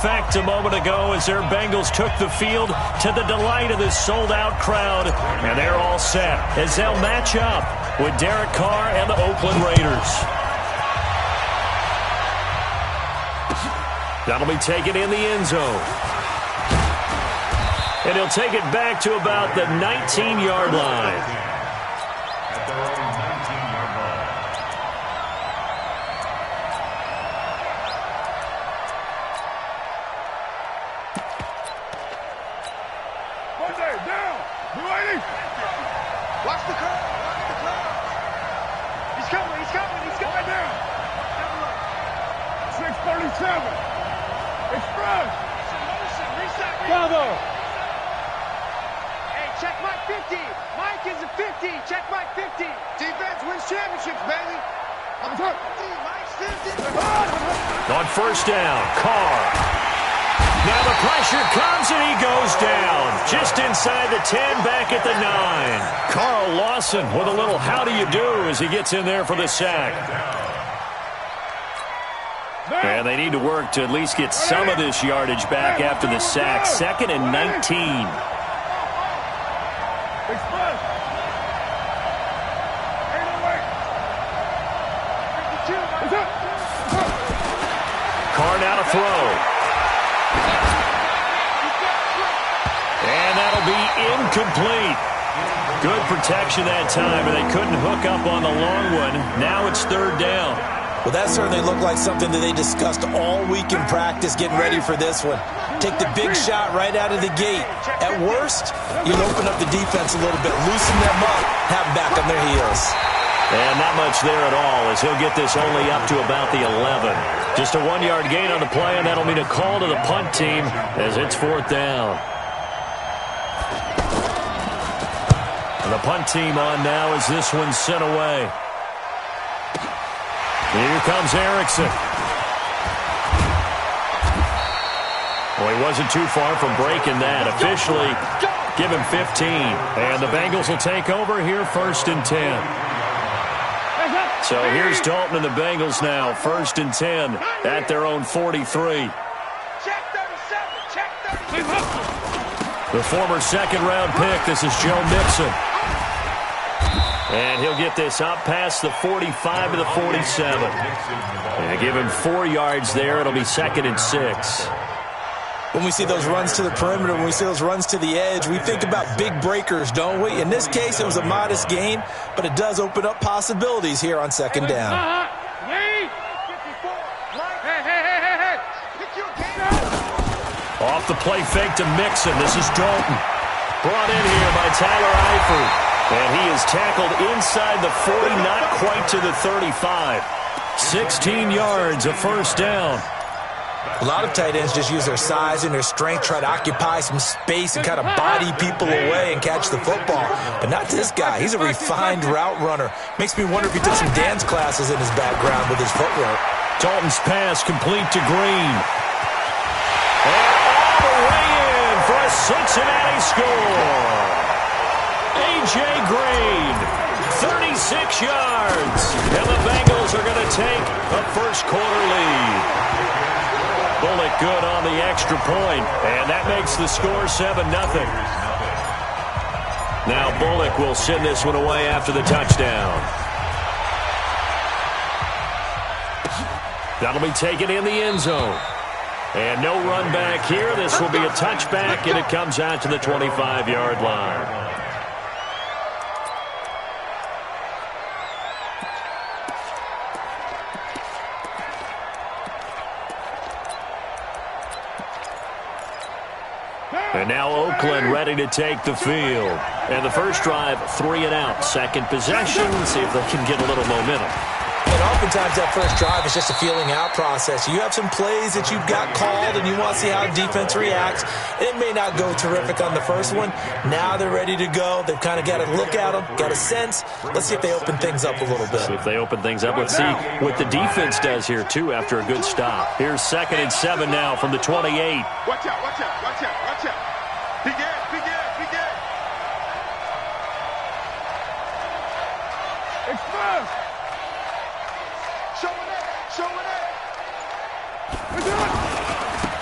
Fact a moment ago as their Bengals took the field to the delight of this sold-out crowd. And they're all set as they'll match up with Derek Carr and the Oakland Raiders. That'll be taken in the end zone. And he'll take it back to about the 19-yard line. Watch the crowd. Watch the crowd. He's coming. He's coming. He's coming. Right down. 637. Express. Reset. Bravo. Hey, check Mike 50. Mike is a 50. Check Mike 50. Defense wins championships, baby. I'm hurt. Mike's 50. On first down, Carr. Now the pressure comes and he goes down. Just inside the 10, back at the 9. Carl Lawson with a little how do you do as he gets in there for the sack. And they need to work to at least get some of this yardage back after the sack. 2nd and 19. Carr now to throw. And that'll be incomplete. Good protection that time, and they couldn't hook up on the long one. Now it's 3rd down. Well, that certainly looked like something that they discussed all week in practice, getting ready for this one. Take the big shot right out of the gate. At worst, you'll open up the defense a little bit, loosen them up, have them back on their heels. And not much there at all as he'll get this only up to about the 11. Just a 1-yard gain on the play, and that'll mean a call to the punt team as it's 4th down. And the punt team on now as this one's sent away. Here comes Erickson. Well, he wasn't too far from breaking that. Officially, give him 15. And the Bengals will take over here 1st and 10. So here's Dalton and the Bengals now. 1st and 10 at their own 43. Check 37. Check 37. The former 2nd-round pick. This is Joe Mixon. And he'll get this up past the 45 to the 47. And give him 4 yards there. It'll be 2nd and 6. When we see those runs to the perimeter, when we see those runs to the edge, we think about big breakers, don't we? In this case, it was a modest gain, but it does open up possibilities here on 2nd down. Off the play fake to Mixon. This is Dalton. Brought in here by Tyler Eifert. And he is tackled inside the 40, not quite to the 35. 16 yards, a 1st down. A lot of tight ends just use their size and their strength, try to occupy some space and kind of body people away and catch the football. But not this guy. He's a refined route runner. Makes me wonder if he took some dance classes in his background with his footwork. Dalton's pass complete to Green. And all the way in for a Cincinnati score. A.J. Green, 36 yards. And the Bengals are going to take a first-quarter lead. Bullock good on the extra point, and that makes the score 7-0. Now Bullock will send this one away after the touchdown. That'll be taken in the end zone. And no run back here. This will be a touchback, and it comes out to the 25-yard line. And now Oakland ready to take the field. And the first drive, 3 and out. Second possession, see if they can get a little momentum. And oftentimes that first drive is just a feeling out process. You have some plays that you've got called and you want to see how defense reacts. It may not go terrific on the first one. Now they're ready to go. They've kind of got to look at them, got a sense. Let's see if they open things up a little bit. See if they open things up. Let's see what the defense does here, too, after a good stop. Here's 2nd and 7 now from the 28. Watch out, watch out, watch out, watch out. Big air, big air, big air. Express. Show it up, show it up.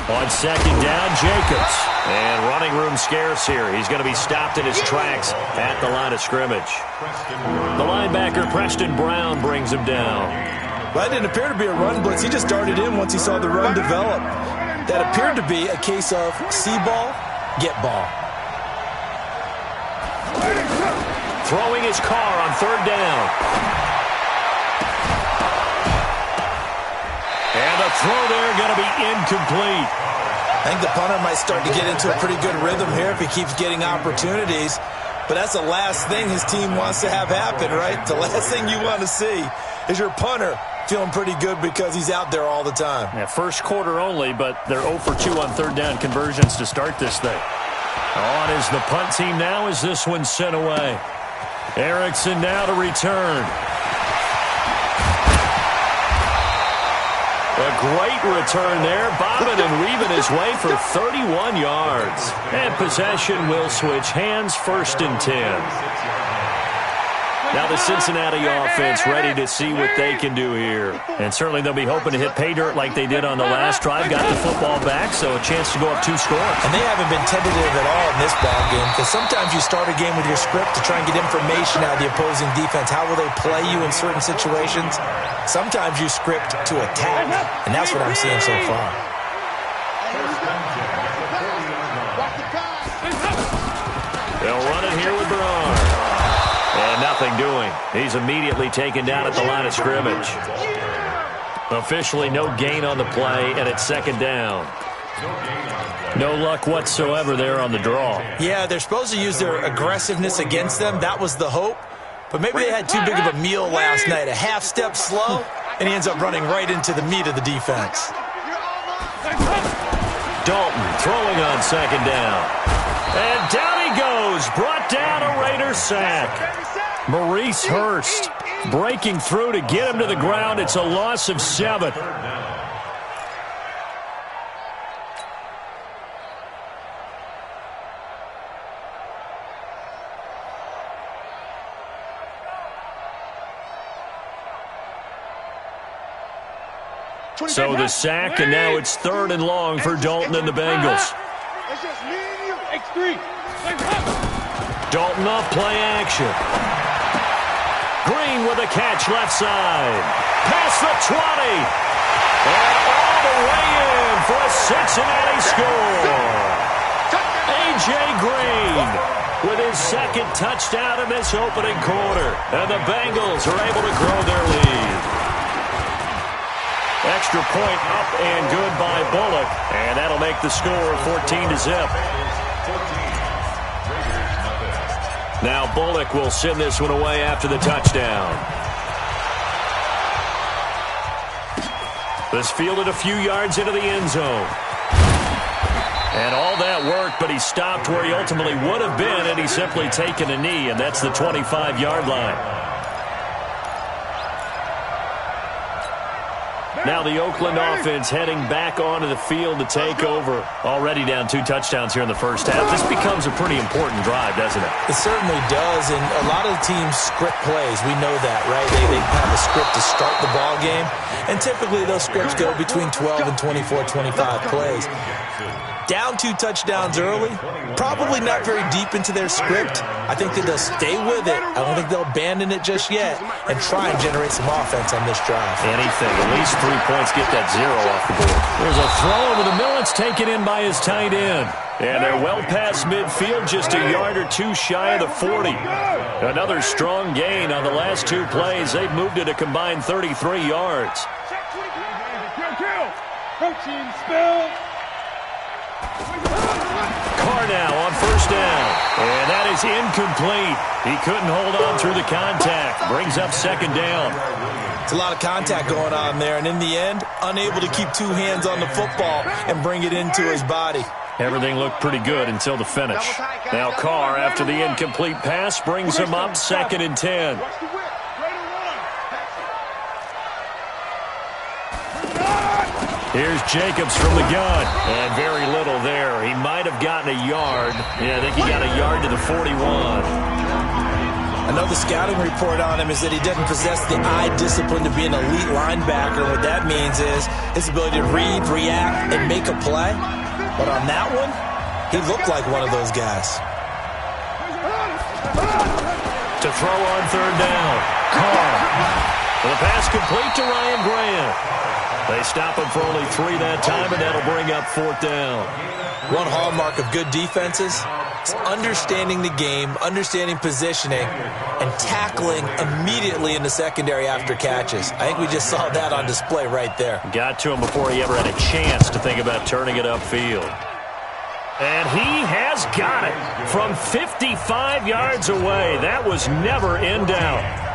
On second down, Jacobs. And running room scarce here. He's going to be stopped in his tracks at the line of scrimmage. The linebacker, Preston Brown, brings him down. Well, that didn't appear to be a run blitz. He just darted in once he saw the run develop. That appeared to be a case of see ball, get ball. Throwing his car on third down. And the throw there going to be incomplete. I think the punter might start to get into a pretty good rhythm here if he keeps getting opportunities. But that's the last thing his team wants to have happen, right? The last thing you want to see is your punter feeling pretty good because he's out there all the time. Yeah, first quarter only, but they're 0 for 2 on third down conversions to start this thing. On is the punt team now as this one's sent away. Erickson now to return. A great return there, bobbing and weaving his way for 31 yards. And possession will switch hands, 1st and 10. Now the Cincinnati offense ready to see what they can do here. And certainly they'll be hoping to hit pay dirt like they did on the last drive. Got the football back, so a chance to go up 2 scores. And they haven't been tentative at all in this ball game because sometimes you start a game with your script to try and get information out of the opposing defense. How will they play you in certain situations? Sometimes you script to attack, and that's what I'm seeing so far. They'll run it here with Bernard. And nothing doing. He's immediately taken down at the line of scrimmage. Officially no gain on the play, and it's 2nd down. No luck whatsoever there on the draw. Yeah, they're supposed to use their aggressiveness against them. That was the hope. But maybe they had too big of a meal last night. A half step slow, and he ends up running right into the meat of the defense. Dalton throwing on 2nd down. And down he goes. Brought down a Raider sack. Maurice Hurst breaking through to get him to the ground. It's a loss of 7. So the sack, and now it's 3rd and long for Dalton and the Bengals. It's just me and you. X3. Dalton off play action. Green with a catch left side. Past the 20. And all the way in for a Cincinnati score. A.J. Green with his 2nd touchdown in this opening quarter. And the Bengals are able to grow their lead. Extra point up and good by Bullock. And that'll make the score 14-0. Now Bullock will send this one away after the touchdown. This fielded a few yards into the end zone. And all that worked, but he stopped where he ultimately would have been, and he's simply taken a knee, and that's the 25-yard line. Now the Oakland offense heading back onto the field to take over. Already down 2 touchdowns here in the first half. This becomes a pretty important drive, doesn't it? It certainly does, and a lot of the teams script plays. We know that, right? They have a script to start the ball game, and typically those scripts go between 12 and 24, 25 plays. Down 2 touchdowns early, probably not very deep into their script. I think that they'll stay with it. I don't think they'll abandon it just yet and try and generate some offense on this drive. Anything, at least 3 points, get that 0 off the board. There's a throw over the middle. It's taken in by his tight end. And they're well past midfield, just a yard or 2 shy of the 40. Another strong gain on the last 2 plays. They've moved it a combined 33 yards. Coaching spell. Carr now on 1st down. And that is incomplete. He couldn't hold on through the contact. Brings up 2nd down. It's a lot of contact going on there, and in the end, unable to keep 2 hands on the football and bring it into his body. Everything looked pretty good until the finish. Now Carr, after the incomplete pass, brings him up 2nd and 10. Here's Jacobs from the gun. And very little there. He might have gotten a yard. Yeah, I think he got a yard to the 41. I know the scouting report on him is that he doesn't possess the eye discipline to be an elite linebacker. And what that means is his ability to read, react, and make a play. But on that one, he looked like one of those guys. To throw on third down. Carr. The pass complete to Ryan Grant. They stop him for only 3 that time, and that'll bring up fourth down. One hallmark of good defenses is understanding the game, understanding positioning, and tackling immediately in the secondary after catches. I think we just saw that on display right there. Got to him before he ever had a chance to think about turning it upfield. And he has got it from 55 yards away. That was never in doubt.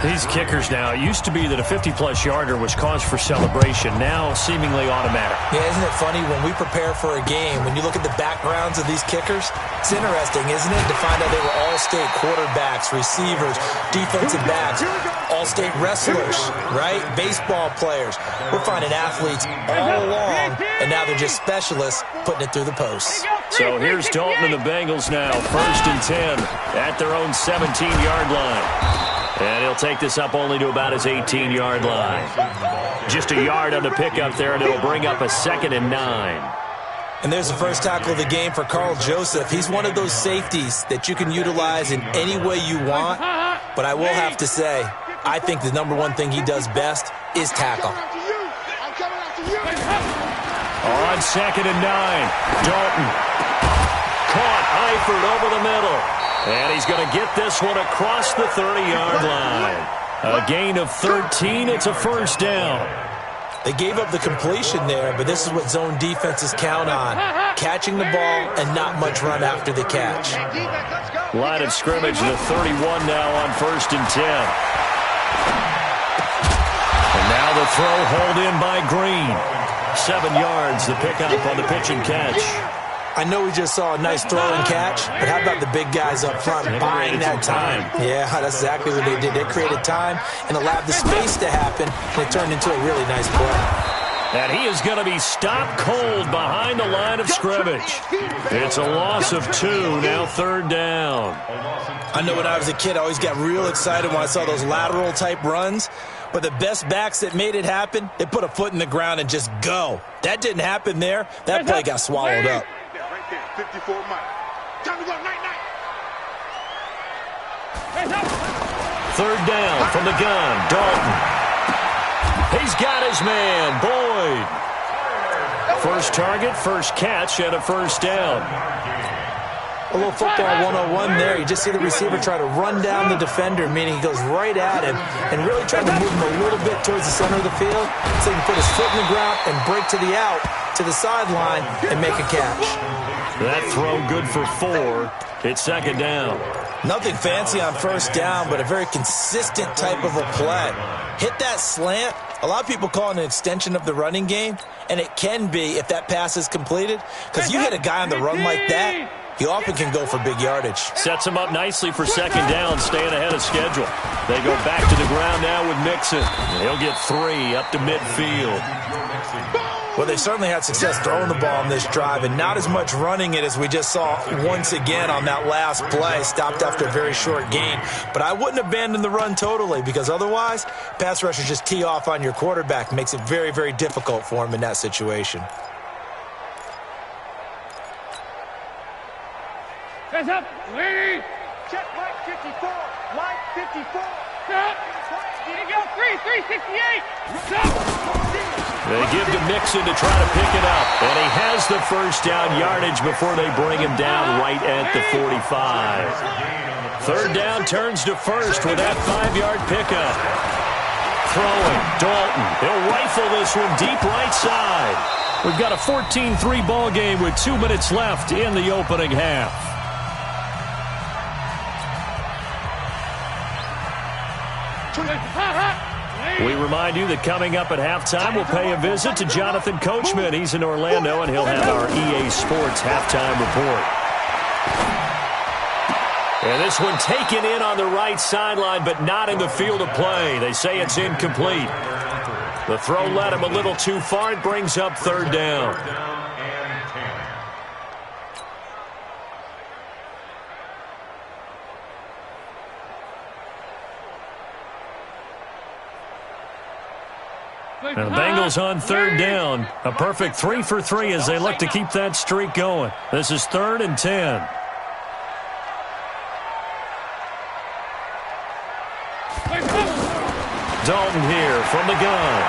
These kickers now, it used to be that a 50-plus yarder was cause for celebration. Now seemingly automatic. Yeah, isn't it funny when we prepare for a game, when you look at the backgrounds of these kickers, it's interesting, isn't it, to find out they were all-state quarterbacks, receivers, defensive backs, all-state wrestlers, right? Baseball players. We're finding athletes all along, and now they're just specialists putting it through the posts. So here's Dalton and the Bengals now, 1st and 10 at their own 17-yard line. And he'll take this up only to about his 18-yard line. Just a yard on the pickup there, and it'll bring up a 2nd and 9. And there's the first tackle of the game for Carl Joseph. He's one of those safeties that you can utilize in any way you want. But I will have to say, I think the number one thing he does best is tackle. On 2nd and 9, Dalton. Caught Eifert over the middle. And he's going to get this one across the 30-yard line. A gain of 13. It's a first down. They gave up the completion there, but this is what zone defenses count on. Catching the ball and not much run after the catch. Line of scrimmage, the 31 now on 1st and 10. And now the throw hauled in by Green. 7 yards, the pickup on the pitch and catch. I know we just saw a nice throw and catch, but how about the big guys up front buying that time? Yeah, that's exactly what they did. They created time and allowed the space to happen, and it turned into a really nice play. And he is going to be stopped cold behind the line of scrimmage. It's a loss of 2, now 3rd down. I know when I was a kid, I always got real excited when I saw those lateral-type runs. But the best backs that made it happen, they put a foot in the ground and just go. That didn't happen there. That play got swallowed up. 54 miles. Time to go, night-night. 3rd down from the gun, Dalton. He's got his man, Boyd. First target, first catch, and a first down. A little football 101 there. You just see the receiver try to run down the defender, meaning he goes right at him and really trying to move him a little bit towards the center of the field so he can put his foot in the ground and break to the out, to the sideline, and make a catch. That throw good for 4. It's 2nd down. Nothing fancy on first down, but a very consistent type of a play. Hit that slant. A lot of people call it an extension of the running game, and it can be if that pass is completed, because you hit a guy on the run like that, he often can go for big yardage. Sets him up nicely for 2nd down, staying ahead of schedule. They go back to the ground now with Mixon. He'll get 3 up to midfield. Well, they certainly had success throwing the ball on this drive, and not as much running it as we just saw once again on that last play. Stopped after a very short gain. But I wouldn't abandon the run totally, because otherwise, pass rushers just tee off on your quarterback. Makes it very, very difficult for him in that situation. Hands up, ladies. Check Mike 54. Mike 54. Stop. Here you go, 368. They give to Mixon to try to pick it up. And he has the first down yardage before they bring him down right at the 45. 3rd down turns to 1st with that 5-yard pickup. Throwing, Dalton. He'll rifle this one deep right side. We've got a 14-3 ball game with 2 minutes left in the opening half. We remind you that coming up at halftime, we'll pay a visit to Jonathan Coachman. He's in Orlando, and he'll have our EA Sports halftime report. And this one taken in on the right sideline, but not in the field of play. They say it's incomplete. The throw led him a little too far. It brings up 3rd down. And the Bengals on third down. A perfect 3 for 3 as they look to keep that streak going. This is 3rd and 10. Dalton here from the gun.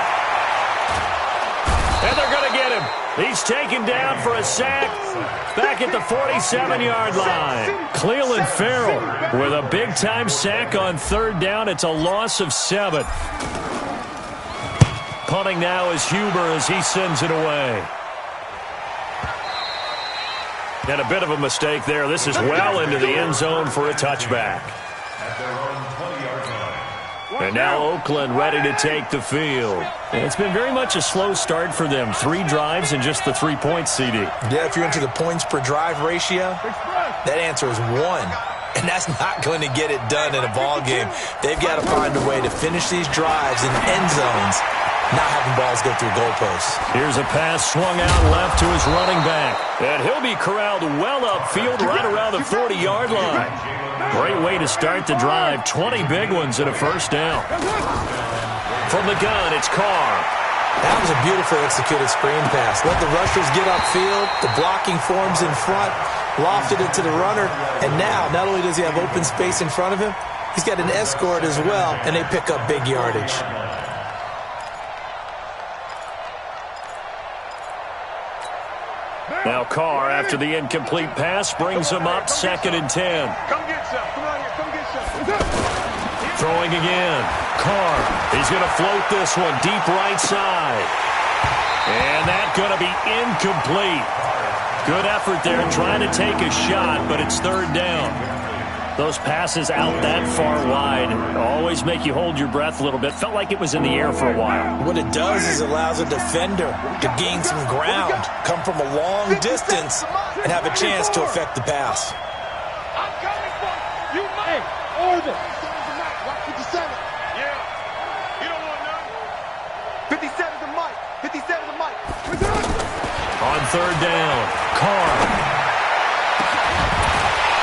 And they're going to get him. He's taken down for a sack back at the 47-yard line. Cleveland Farrell with a big-time sack on 3rd down. It's a loss of 7. Punting now is Huber as he sends it away. And a bit of a mistake there. This is well into the end zone for a touchback. And now Oakland ready to take the field. And it's been very much a slow start for them. 3 drives and just the 3 points, CD. Yeah, if you're into the points per drive ratio, that answer is 1. And that's not going to get it done in a ball game. They've got to find a way to finish these drives in end zones, not having balls go through goalposts. Here's a pass swung out left to his running back. And he'll be corralled well upfield right around the 40-yard line. Great way to start the drive. 20 big ones and a first down. From the gun, it's Carr. That was a beautifully executed screen pass. Let the rushers get upfield. The blocking forms in front. Lofted it to the runner. And now, not only does he have open space in front of him, he's got an escort as well, and they pick up big yardage. Now Carr, after the incomplete pass, brings him up 2nd and 10. Come get some. Come on here. Come get some. Throwing again. Carr, he's going to float this one deep right side. And that's going to be incomplete. Good effort there trying to take a shot, but it's 3rd down. Those passes out that far wide always make you hold your breath a little bit. Felt like it was in the air for a while. What it does is it allows a defender to gain some ground, come from a long distance, and have a chance to affect the pass. I'm coming for you. You might. Over. 57. Yeah. You don't want none. 57's the mic. 57's the mic. On 3rd down, Carr.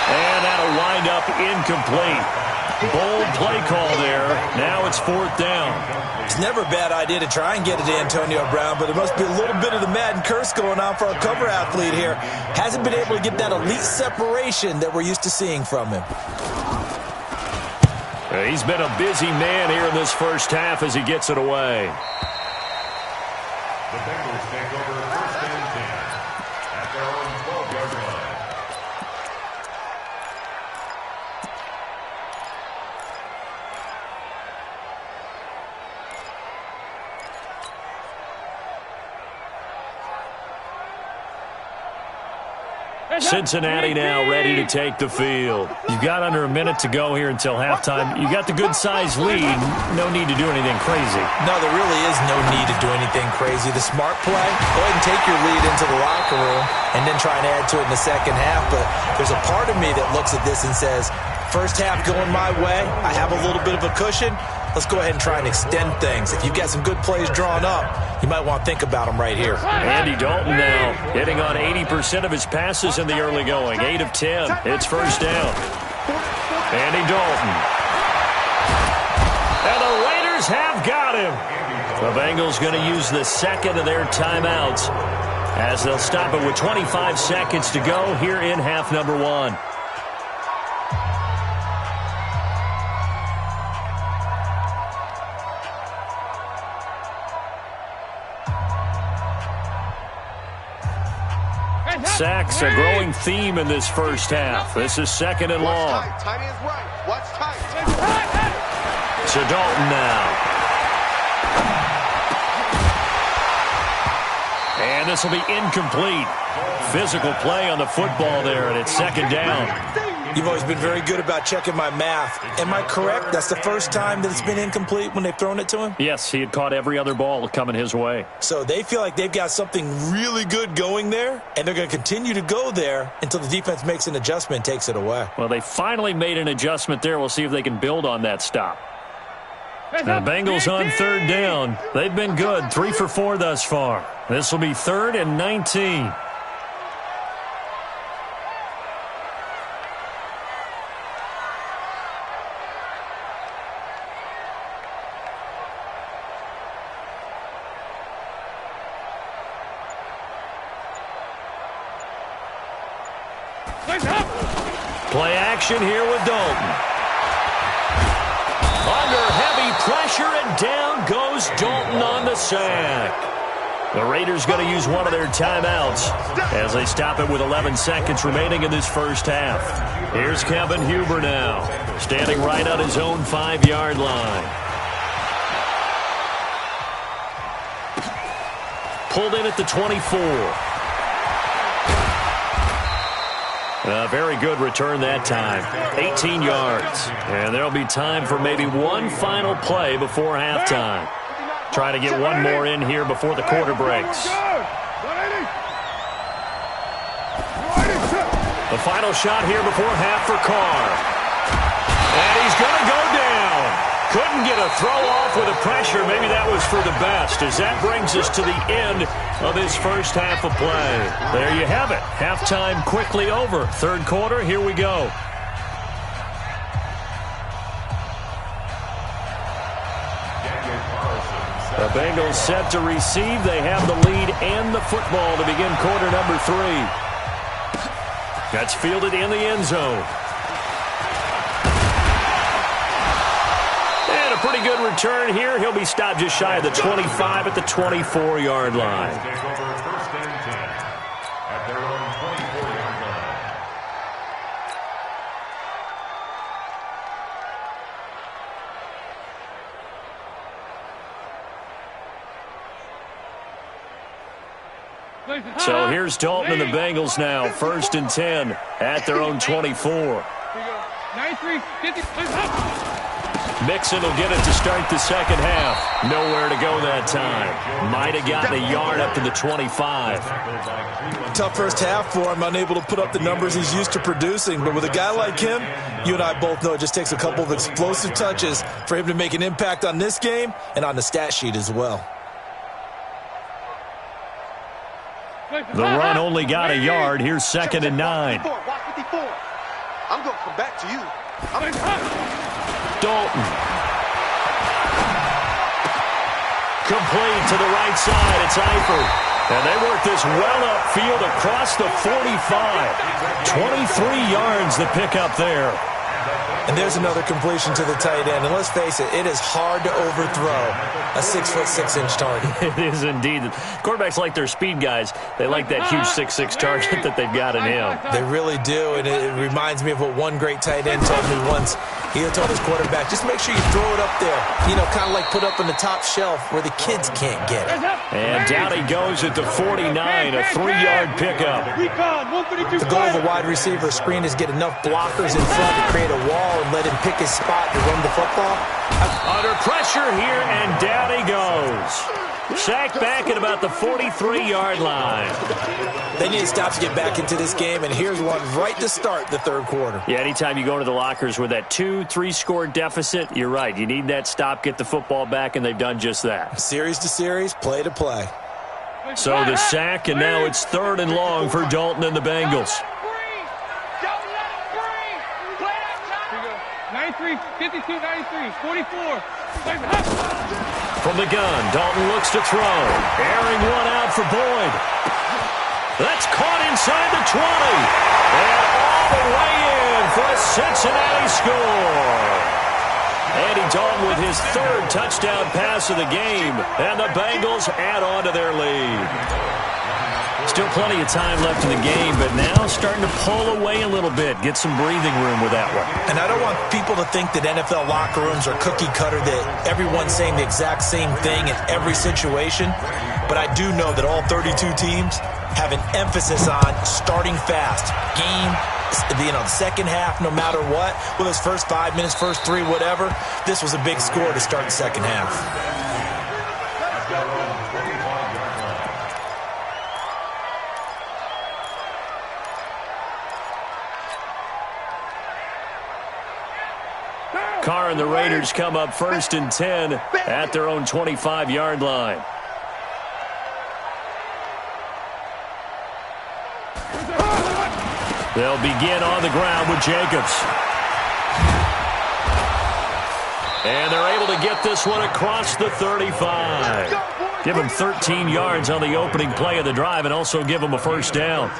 And that'll wind up incomplete. Bold play call there. Now it's 4th down. It's never a bad idea to try and get it to Antonio Brown, but there must be a little bit of the Madden curse going on for our cover athlete here. Hasn't been able to get that elite separation that we're used to seeing from him. He's been a busy man here in this first half as he gets it away. The Bengals take over 1st and 10 at their own 12-yard line. Cincinnati now ready to take the field. You've got under a minute to go here until halftime. You got the good-sized lead. No need to do anything crazy. No, there really is no need to do anything crazy. The smart play, go ahead and take your lead into the locker room and then try and add to it in the second half. But there's a part of me that looks at this and says, first half going my way, I have a little bit of a cushion. Let's go ahead and try and extend things. If you've got some good plays drawn up, you might want to think about them right here. Andy Dalton now hitting on 80% of his passes in the early going. 8 of 10. It's first down. Andy Dalton. And the Raiders have got him. The Bengals going to use the second of their timeouts as they'll stop it with 25 seconds to go here in half number 1. Sacks a growing theme in this first half. This is 2nd and long. Tight is right. Watch tight. To Dalton now. And this will be incomplete. Physical play on the football there, and it's 2nd down. You've always been very good about checking my math. Am I correct? That's the first time that it's been incomplete when they've thrown it to him? Yes, he had caught every other ball coming his way. So they feel like they've got something really good going there, and they're going to continue to go there until the defense makes an adjustment and takes it away. Well, they finally made an adjustment there. We'll see if they can build on that stop. Now, Bengals on 3rd down. They've been good, 3 for 4 thus far. This will be 3rd and 19. Play action here with Dalton. Under heavy pressure, and down goes Dalton on the sack. The Raiders going to use one of their timeouts as they stop it with 11 seconds remaining in this first half. Here's Kevin Huber now, standing right on his own 5-yard line. Pulled in at the 24. A very good return that time. 18 yards. And there'll be time for maybe one final play before halftime. Trying to get one more in here before the quarter breaks. The final shot here before half for Carr. And he's going to go down. Couldn't get a throw off with the pressure. Maybe that was for the best, as that brings us to the end of this first half of play. There you have it. Halftime quickly over. Third quarter, here we go. The Bengals set to receive. They have the lead and the football to begin quarter number 3. That's fielded in the end zone. And a pretty good return here. He'll be stopped just shy of the 25 at the 24-yard line. Take over first and 10 at their own 24-yard line. So here's Dalton and the Bengals now. First and 10 at their own 24. Mixon will get it to start the second half. Nowhere to go that time. Might have gotten a yard up to the 25. Tough first half for him, unable to put up the numbers he's used to producing. But with a guy like him, you and I both know it just takes a couple of explosive touches for him to make an impact on this game and on the stat sheet as well. The run only got a yard. Here's second and 9. I'm going to come back to you. Dalton. Complete to the right side. It's Eifert. And they work this well upfield across the 45. 23 yards the pickup there. And there's another completion to the tight end. And let's face it, it is hard to overthrow a 6'6" target. It is indeed. Quarterbacks like their speed guys. They like that huge 6'6" target that they've got in him. They really do, and it reminds me of what one great tight end told me once. He told his quarterback, just make sure you throw it up there. You know, kind of like put up on the top shelf where the kids can't get it. And down he goes at the 49, a 3-yard pickup. The goal of a wide receiver screen is get enough blockers in front to create a wall and let him pick his spot to run the football. Under pressure here, and down he goes. Sacked back at about the 43-yard line. They need to stop to get back into this game, and here's one right to start the third quarter. Yeah, anytime you go into the lockers with that 2-3 deficit, you're right. You need that stop, get the football back, and they've done just that. Series to series, play to play. So the sack, and now it's third and long for Dalton and the Bengals. 93, 52, 93, 44. From the gun, Dalton looks to throw. Airing one out for Boyd. That's caught inside the 20. And all the way in for a Cincinnati score. Andy Dalton with his third touchdown pass of the game. And the Bengals add on to their lead. Still plenty of time left in the game, but now starting to pull away a little bit. Get some breathing room with that one. And I don't want people to think that NFL locker rooms are cookie cutter, that everyone's saying the exact same thing in every situation. But I do know that all 32 teams have an emphasis on starting fast. Game, the second half, no matter what. Whether it's first 5 minutes, first 3, whatever. This was a big score to start the second half. Carr and the Raiders come up first and 10 at their own 25-yard line. They'll begin on the ground with Jacobs. And they're able to get this one across the 35. Give him 13 yards on the opening play of the drive and also give him a first down.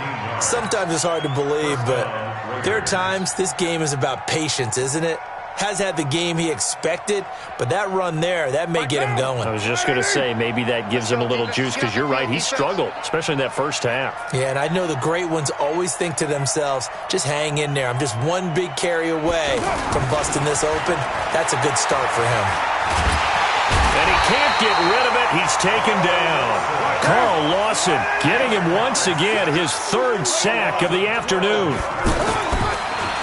Sometimes it's hard to believe, but there are times this game is about patience, isn't it? Has had the game he expected, but that run there, that may get him going. I was just going to say, maybe that gives him a little juice because you're right, he struggled, especially in that first half. Yeah, and I know the great ones always think to themselves, just hang in there. I'm just one big carry away from busting this open. That's a good start for him. And he can't get rid of it. He's taken down. Carl Lawson getting him once again, his third sack of the afternoon.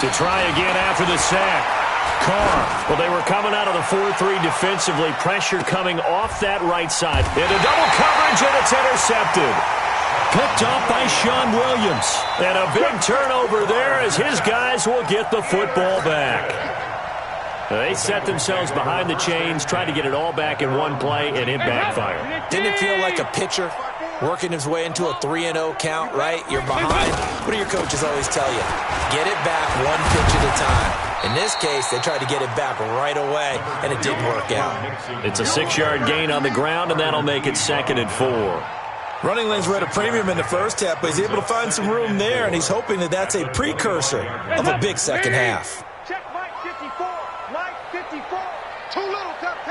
To try again after the sack. Carr, well, they were coming out of the 4-3 defensively. Pressure coming off that right side. Into double coverage, and it's intercepted. Picked off by Sean Williams. And a big turnover there as his guys will get the football back. They set themselves behind the chains, tried to get it all back in one play, and it backfired. Didn't it feel like a pitcher working his way into a 3-0 count, right? You're behind. What do your coaches always tell you? Get it back one pitch at a time. In this case, they tried to get it back right away, and it didn't work out. It's a 6-yard gain on the ground, and that'll make it 2nd and 4. Running lanes were at a premium in the first half, but he's able to find some room there, and he's hoping that that's a precursor of a big second half. Check Mike 54. Mike 54. Too little, take.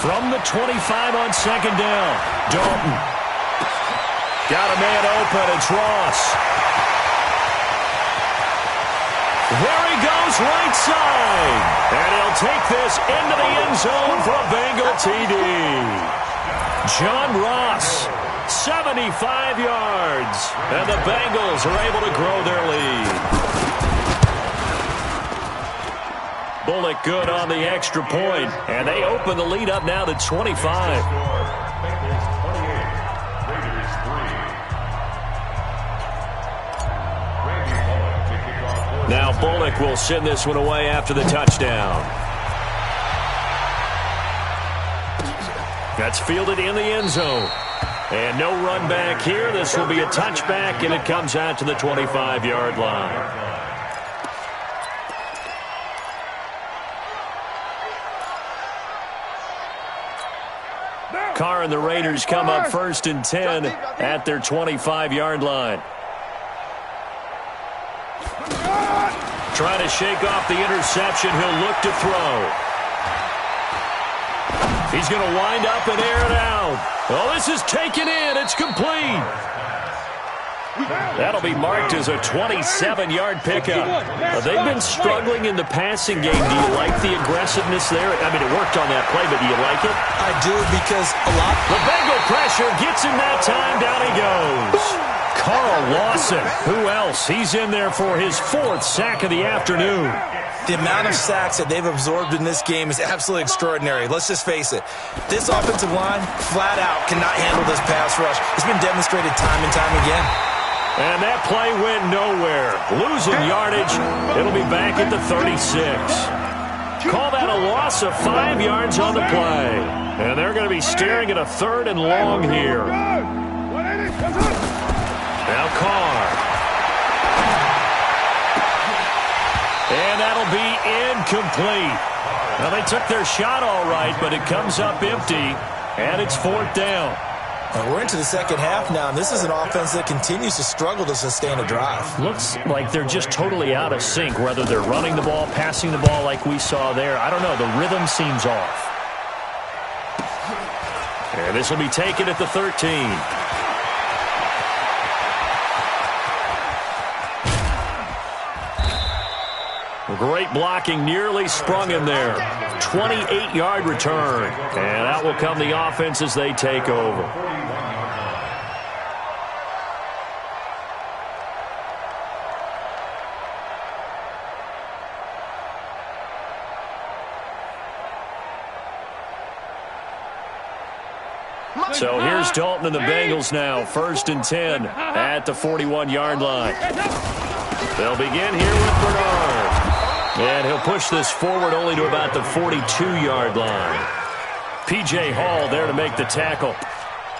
From the 25 on 2nd down, Dalton. Got a man open, it's Ross. There he goes, right side. And he'll take this into the end zone for a Bengal TD. John Ross, 75 yards. And the Bengals are able to grow their lead. Bullock good on the extra point. And they open the lead up now to 25. Now Bullock will send this one away after the touchdown. That's fielded in the end zone. And no run back here. This will be a touchback, and it comes out to the 25-yard line. Carr and the Raiders come up 1st and 10 at their 25-yard line. Trying to shake off the interception. He'll look to throw. He's going to wind up and air it out. Oh, this is taken in. It's complete. That'll be marked as a 27-yard pickup. They've been struggling in the passing game. Do you like the aggressiveness there? I mean, it worked on that play, but do you like it? I do, because a lot... The Bengal pressure gets him that time. Down he goes. Carl Lawson. Who else? He's in there for his 4th sack of the afternoon. The amount of sacks that they've absorbed in this game is absolutely extraordinary. Let's just face it. This offensive line, flat out, cannot handle this pass rush. It's been demonstrated time and time again. And that play went nowhere. Losing yardage. It'll be back at the 36. Call that a loss of 5 yards on the play. And they're going to be staring at a 3rd and long here. Now Carr. And that'll be incomplete. Now they took their shot all right, but it comes up empty, and it's 4th down. And we're into the second half now, and this is an offense that continues to struggle to sustain a drive. Looks like they're just totally out of sync, whether they're running the ball, passing the ball like we saw there. I don't know. The rhythm seems off. And this will be taken at the 13. Great blocking, nearly sprung him there. 28-yard return. And out will come the offense as they take over. So here's Dalton and the Bengals now. 1st and 10 at the 41-yard line. They'll begin here with Bernard. And he'll push this forward only to about the 42-yard line. P.J. Hall there to make the tackle.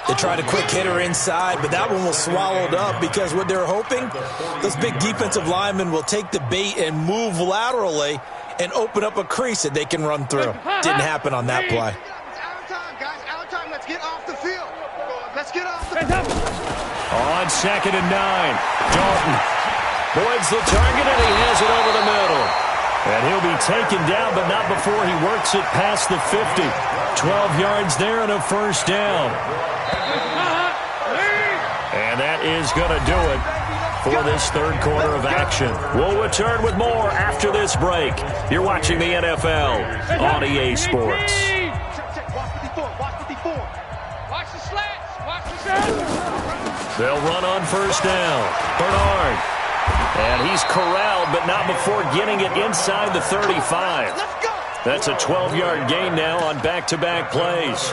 They tried a quick hitter inside, but that one was swallowed up because what they're hoping, those big defensive linemen will take the bait and move laterally and open up a crease that they can run through. Didn't happen on that play. It's out of time, guys. Out of time. Let's Let's get off the On 2nd and 9, Dalton voids the target, and he has it over the middle. And he'll be taken down, but not before he works it past the 50. 12 yards there and a first down. And that is going to do it for this third quarter of action. We'll return with more after this break. You're watching the NFL on EA Sports. Watch the slats. Watch the slats. They'll run on first down. Bernard. And he's corralled, but not before getting it inside the 35. That's a 12-yard gain now on back-to-back plays.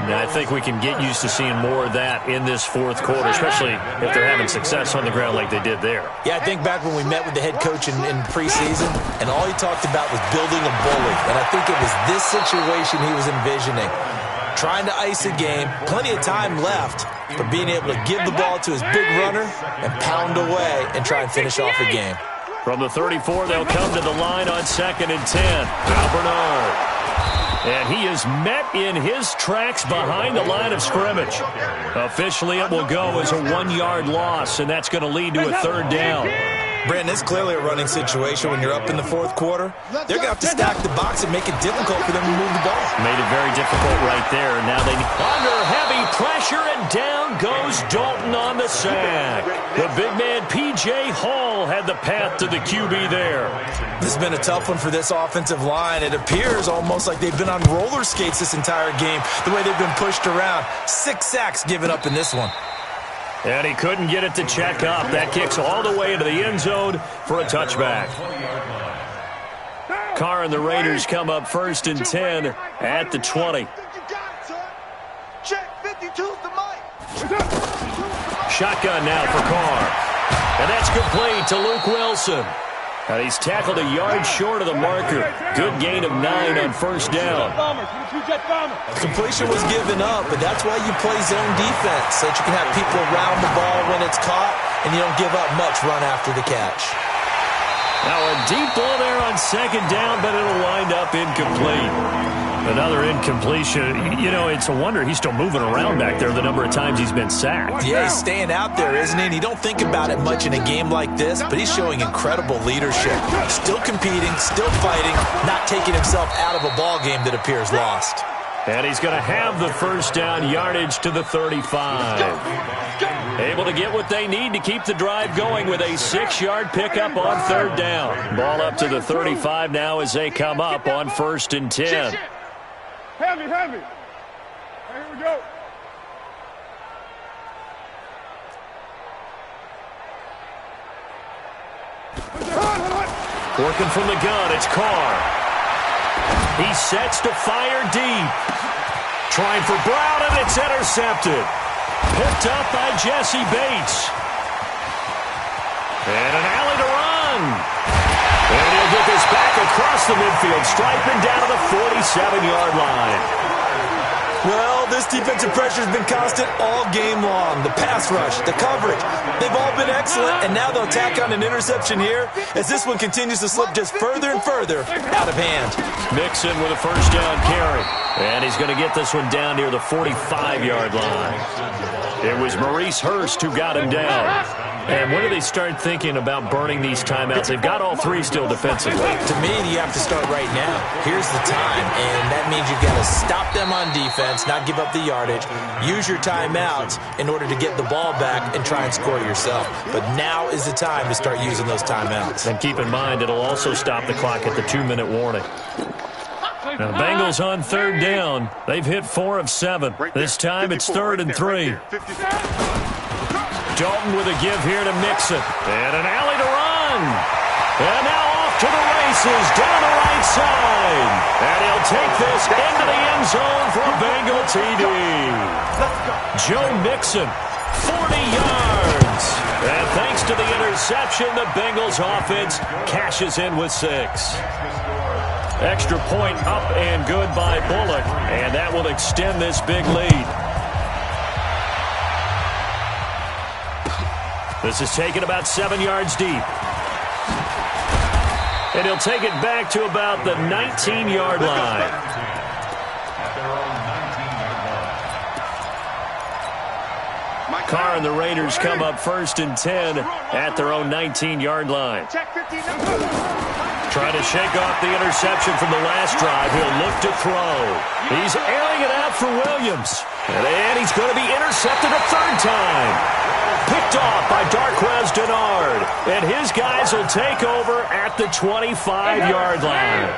Now, I think we can get used to seeing more of that in this fourth quarter, especially if they're having success on the ground like they did there. Yeah, I think back when we met with the head coach in preseason, and all he talked about was building a bully. And I think it was this situation he was envisioning. Trying to ice a game, plenty of time left, but being able to give the ball to his big runner and pound away and try and finish off a game. From the 34, they'll come to the line on 2nd and 10. Now Bernard. And he is met in his tracks behind the line of scrimmage. Officially, it will go as a 1-yard loss, and that's going to lead to a third down. Brandon, it's clearly a running situation when you're up in the fourth quarter. They're going to have to stack the box and make it difficult for them to move the ball. Made it very difficult right there. Now they under heavy pressure, and down goes Dalton on the sack. The big man, P.J. Hall, had the path to the QB there. This has been a tough one for this offensive line. It appears almost like they've been on roller skates this entire game, the way they've been pushed around. 6 sacks given up in this one. And he couldn't get it to check up. That kicks all the way into the end zone for a touchback. Carr and the Raiders come up 1st and 10 at the 20. Check 52's the mic. Shotgun now for Carr. And that's complete to Luke Wilson. And he's tackled a yard short of the marker. Good gain of 9 on first down. Completion was given up, but that's why you play zone defense, so that you can have people around the ball when it's caught, and you don't give up much run after the catch. Now a deep ball there on 2nd down, but it'll wind up incomplete. Another incompletion. You know, it's a wonder he's still moving around back there the number of times he's been sacked. Yeah, he's staying out there, isn't he? And you don't think about it much in a game like this, but he's showing incredible leadership. Still competing, still fighting, not taking himself out of a ball game that appears lost. And he's going to have the first down, yardage to the 35. Able to get what they need to keep the drive going with a 6-yard pickup on 3rd down. Ball up to the 35 now as they come up on 1st and 10. Heavy. Here we go. Working from the gun, it's Carr. He sets to fire deep. Trying for Brown, and it's intercepted. Picked up by Jesse Bates. And an alley to run. And he'll get this back across the midfield stripe and down to the 47-yard line. Well, this defensive pressure has been constant all game long. The pass rush, the coverage, they've all been excellent, and now they'll tack on an interception here as this one continues to slip just further and further out of hand. Mixon with a first down carry, and he's going to get this one down near the 45-yard line. It was Maurice Hurst who got him down. And when do they start thinking about burning these timeouts? They've got all 3 still defensively. To me, you have to start right now. Here's the time, and that means you've got to stop them on defense, not give up the yardage, use your timeouts in order to get the ball back and try and score yourself. But now is the time to start using those timeouts. And keep in mind, it'll also stop the clock at the 2-minute warning. Now, the Bengals on 3rd down. They've hit 4 of 7. This time it's 3rd and 3. Dalton with a give here to Mixon. And an alley to run. And now off to the races down the right side. And he'll take this into the end zone for a Bengal TD. Joe Mixon, 40 yards. And thanks to the interception, the Bengals offense cashes in with 6. Extra point up and good by Bullock. And that will extend this big lead. This is taken about 7 yards deep. And he'll take it back to about the 19-yard line. Carr and the Raiders come up 1st and 10 at their own 19-yard line. Trying to shake off the interception from the last drive. He'll look to throw. He's airing it out for Williams. And he's going to be intercepted a 3rd time. Picked off by Darquez Dennard. And his guys will take over at the 25-yard line.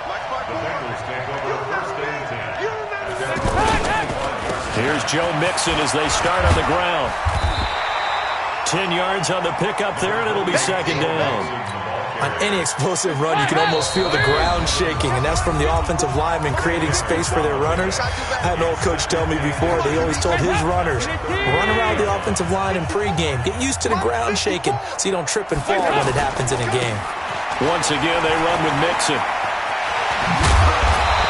The Bengals take over 1st and 10. Here's Joe Mixon as they start on the ground. 10 yards on the pickup there, and it'll be 2nd down. On any explosive run, you can almost feel the ground shaking, and that's from the offensive linemen creating space for their runners. I had an old coach tell me before, they always told his runners, run around the offensive line in pregame. Get used to the ground shaking so you don't trip and fall when it happens in a game. Once again, they run with Mixon.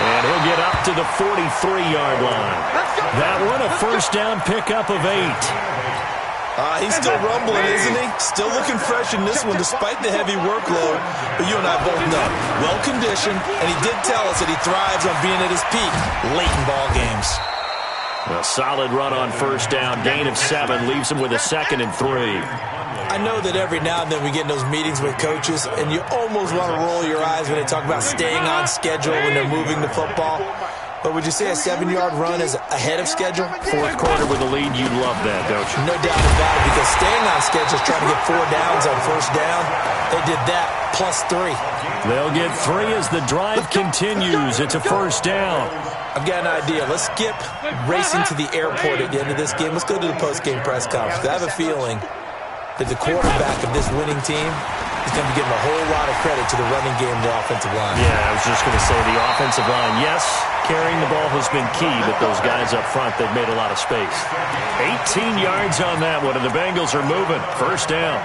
And he'll get up to the 43-yard line. That one, a 1st down pickup of 8. He's still rumbling, isn't he? Still looking fresh in this one despite the heavy workload. But you and I both know, well-conditioned, and he did tell us that he thrives on being at his peak late in ball games. A solid run on 1st down. Gain of 7 leaves him with a 2nd and 3. I know that every now and then we get in those meetings with coaches, and you almost want to roll your eyes when they talk about staying on schedule when they're moving the football. But would you say a 7-yard run is ahead of schedule? 4th quarter with a lead, you love that, don't you? No doubt about it, because staying on schedule is trying to get 4 downs on 1st down. They did that, plus 3. They'll get 3 as the drive continues. It's a 1st down. I've got an idea. Let's skip racing to the airport at the end of this game. Let's go to the post-game press conference. I have a feeling that the quarterback of this winning team is going to be getting a whole lot of credit to the running game and the offensive line. Yeah, I was just going to say the offensive line, yes, carrying the ball has been key, but those guys up front, they've made a lot of space. 18 yards on that one, and the Bengals are moving. 1st down.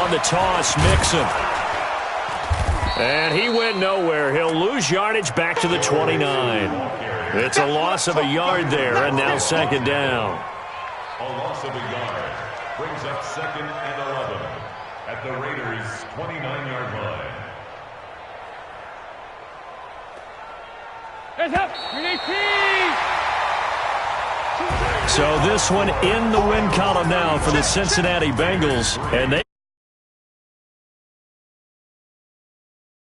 On the toss, Mixon. And he went nowhere. He'll lose yardage back to the 29. It's a loss of a yard there, and now 2nd down. A loss of a yard brings up 2nd and 11 at the Raiders' 29-yard line. So this one in the win column now for the Cincinnati Bengals, and they